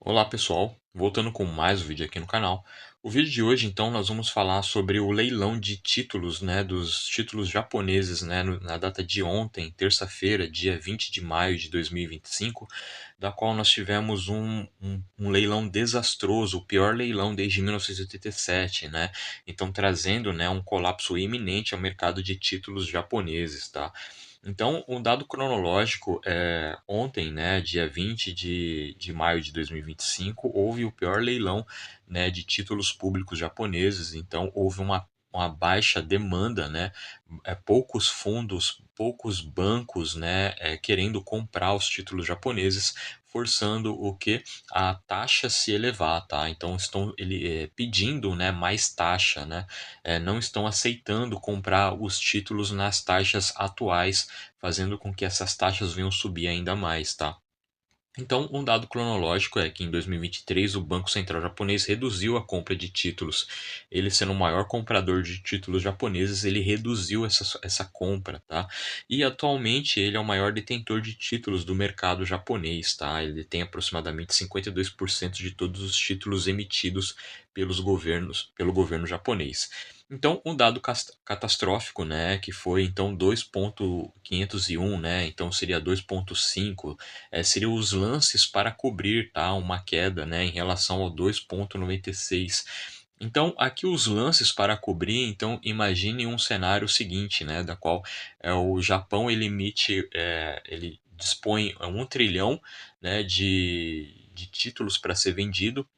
Olá pessoal, voltando com mais um vídeo aqui no canal. O vídeo de hoje, então, nós vamos falar sobre o leilão de títulos, né, dos títulos japoneses, né, na data de ontem, terça-feira, dia 20 de maio de 2025, da qual nós tivemos um leilão desastroso, o pior leilão desde 1987, né, então trazendo, né, um colapso iminente ao mercado de títulos japoneses, tá? Então, um dado cronológico, ontem, né, dia 20 de maio de 2025, houve o pior leilão, né, de títulos públicos japoneses. Então, houve uma baixa demanda, né, poucos fundos, poucos bancos, né, querendo comprar os títulos japoneses, forçando o que? A taxa se elevar, tá? Então, pedindo, né, mais taxa, né? Não estão aceitando comprar os títulos nas taxas atuais, fazendo com que essas taxas venham subir ainda mais, tá? Então, um dado cronológico é que em 2023 o Banco Central japonês reduziu a compra de títulos. Ele sendo o maior comprador de títulos japoneses, ele reduziu essa compra, tá? E atualmente ele é o maior detentor de títulos do mercado japonês, tá? Ele tem aproximadamente 52% de todos os títulos emitidos pelo governo japonês. Então, um dado catastrófico, né, que foi então 2.501, né, então seria 2.5, seriam os lances para cobrir, tá, uma queda, né, em relação ao 2.96. Então, aqui os lances para cobrir, então imagine um cenário seguinte, né, da qual o Japão ele emite, ele dispõe 1 trilhão, né, de títulos para ser vendido,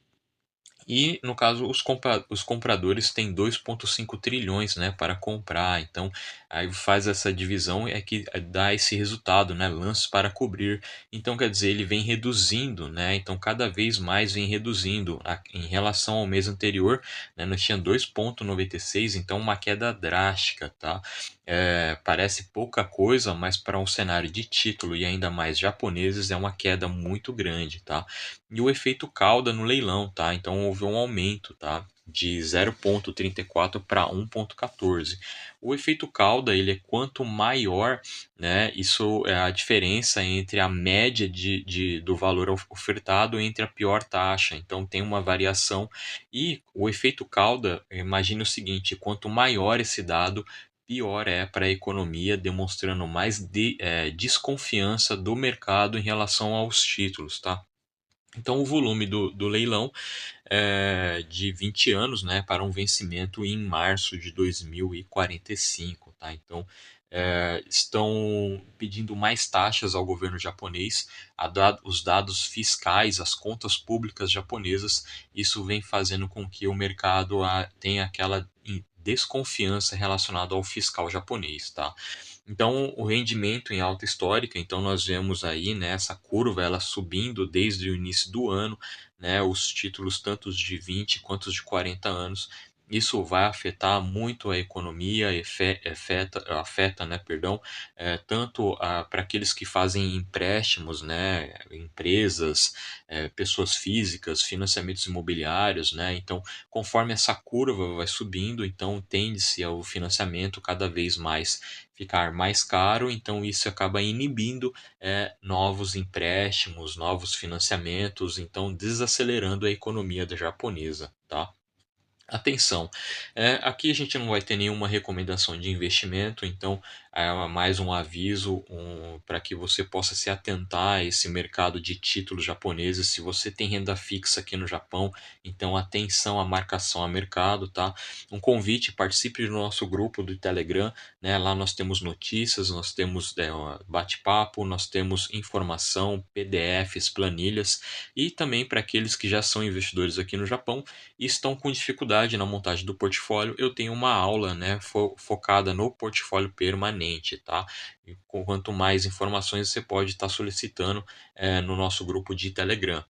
e, no caso, os compradores têm 2,5 trilhões, né, para comprar. Então, aí faz essa divisão é que dá esse resultado, né, lances para cobrir. Então, quer dizer, ele vem reduzindo, né, então cada vez mais vem reduzindo. Em relação ao mês anterior, né, nós tínhamos 2,96, então uma queda drástica, tá? Parece pouca coisa, mas para um cenário de título e ainda mais japoneses é uma queda muito grande, tá? E o efeito cauda no leilão, tá? Então houve um aumento, tá? De 0,34 para 1,14. O efeito cauda, ele é quanto maior, né? Isso é a diferença entre a média do valor ofertado entre a pior taxa. Então tem uma variação. E o efeito cauda, imagine o seguinte: quanto maior esse dado, pior é para a economia, demonstrando mais desconfiança do mercado em relação aos títulos, tá? Então, o volume do leilão é de 20 anos, né, para um vencimento em março de 2045, tá? Então, estão pedindo mais taxas ao governo japonês, os dados fiscais, as contas públicas japonesas. Isso vem fazendo com que o mercado tenha aquela desconfiança relacionada ao fiscal japonês, tá? Então, o rendimento em alta histórica, então nós vemos aí, né, essa curva ela subindo desde o início do ano, né, os títulos tanto os de 20 quanto os de 40 anos. Isso vai afetar muito a economia, afeta, né, perdão, tanto para aqueles que fazem empréstimos, né, empresas, pessoas físicas, financiamentos imobiliários, né, então conforme essa curva vai subindo, então tende-se ao financiamento cada vez mais ficar mais caro, então isso acaba inibindo novos empréstimos, novos financiamentos, então desacelerando a economia da japonesa, tá? Atenção, aqui a gente não vai ter nenhuma recomendação de investimento, então é mais um aviso para que você possa se atentar a esse mercado de títulos japoneses. Se você tem renda fixa aqui no Japão, então atenção à marcação a mercado, tá? Um convite, participe do nosso grupo do Telegram, né? Lá nós temos notícias, nós temos bate-papo, nós temos informação, PDFs, planilhas, e também para aqueles que já são investidores aqui no Japão e estão com dificuldade na montagem do portfólio, eu tenho uma aula, né, focada no portfólio permanente, tá? E quanto mais informações você pode estar solicitando no nosso grupo de Telegram.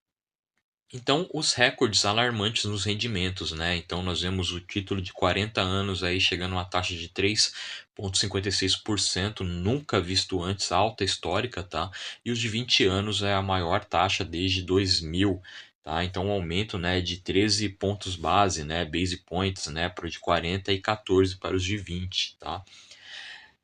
Então, os recordes alarmantes nos rendimentos, né? Então, nós vemos o título de 40 anos aí chegando a uma taxa de 3,56%, nunca visto antes, alta histórica, tá? E os de 20 anos é a maior taxa desde 2000, tá? Então, um aumento, né, de 13 pontos base, né, base points, né, para o de 40 e 14 para os de 20, tá?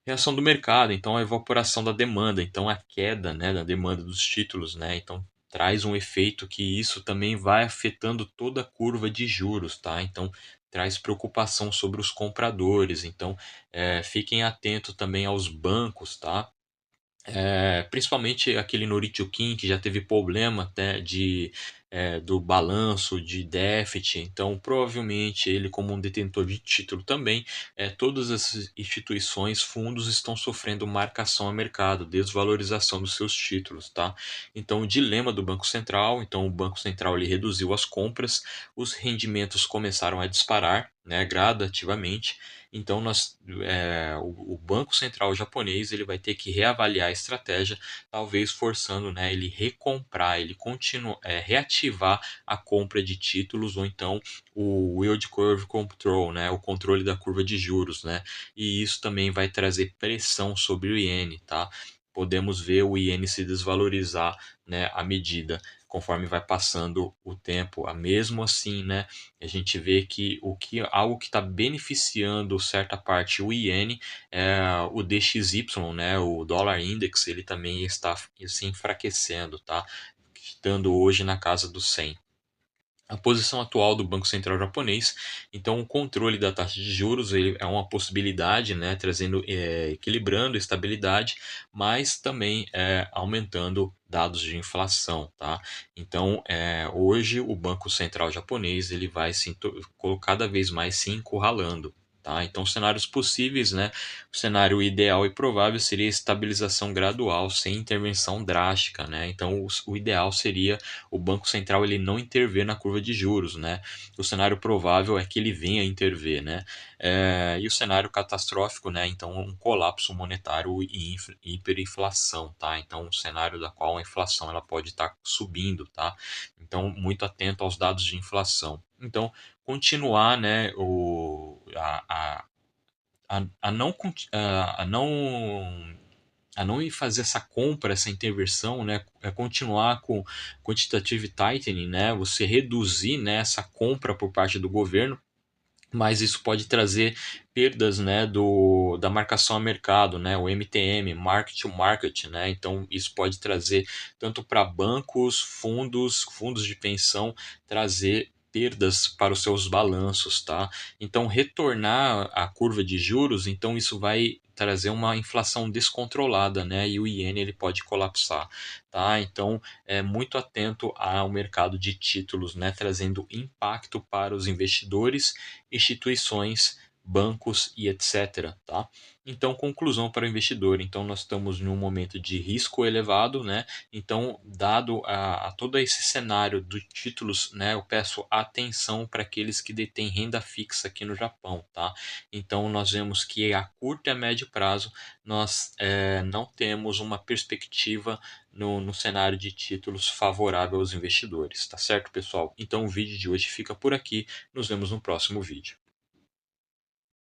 Reação do mercado, então a evaporação da demanda, então a queda, né, da demanda dos títulos, né, então traz um efeito que isso também vai afetando toda a curva de juros, tá? Então, traz preocupação sobre os compradores. Então, fiquem atentos também aos bancos, tá? Principalmente aquele Norichukin que já teve problema até do balanço de déficit, então provavelmente ele, como um detentor de título também, todas essas instituições, fundos estão sofrendo marcação a mercado, desvalorização dos seus títulos, tá? Então o dilema do Banco Central, então o Banco Central ele reduziu as compras, os rendimentos começaram a disparar, né, gradativamente. Então o Banco Central japonês ele vai ter que reavaliar a estratégia, talvez forçando, né, ele recomprar, ele reativar a compra de títulos, ou então o Yield Curve Control, né, o controle da curva de juros, né, e isso também vai trazer pressão sobre o iene, tá? Podemos ver o iene se desvalorizar, né, à medida conforme vai passando o tempo. Mesmo assim, né, a gente vê que algo que está beneficiando certa parte o iene é o DXY, né, o dólar index, ele também está se enfraquecendo, tá? Estando hoje na casa dos 100. A posição atual do Banco Central japonês, então o controle da taxa de juros ele é uma possibilidade, né, trazendo, equilibrando estabilidade, mas também aumentando dados de inflação, tá? Então, hoje o Banco Central japonês ele vai cada vez mais se encurralando. Tá? Então, cenários possíveis, né? O cenário ideal e provável seria estabilização gradual, sem intervenção drástica, né? Então, o ideal seria o Banco Central ele não intervir na curva de juros, né? O cenário provável é que ele venha a intervir, né? E o cenário catastrófico, né? Então, um colapso monetário e hiperinflação, tá? Então, um cenário da qual a inflação ela pode estar subindo, tá? Então, muito atento aos dados de inflação. Então, continuar, né? A não, a não ir fazer essa compra, essa interversão, né, continuar com quantitative tightening, né, você reduzir, né, essa compra por parte do governo, mas isso pode trazer perdas, né, da marcação a mercado, né, o MTM, market to market, né, então isso pode trazer tanto para bancos, fundos de pensão, trazer perdas para os seus balanços, tá? Então retornar a curva de juros, então isso vai trazer uma inflação descontrolada, né, e o iene ele pode colapsar, tá? Então muito atento ao mercado de títulos, né, trazendo impacto para os investidores, instituições, bancos e etc. Tá? Então, conclusão para o investidor. Então, nós estamos em um momento de risco elevado, né? Então, dado a todo esse cenário dos títulos, né? Eu peço atenção para aqueles que detêm renda fixa aqui no Japão, tá? Então, nós vemos que a curto e a médio prazo nós não temos uma perspectiva no cenário de títulos favorável aos investidores, tá certo, pessoal? Então, o vídeo de hoje fica por aqui. Nos vemos no próximo vídeo.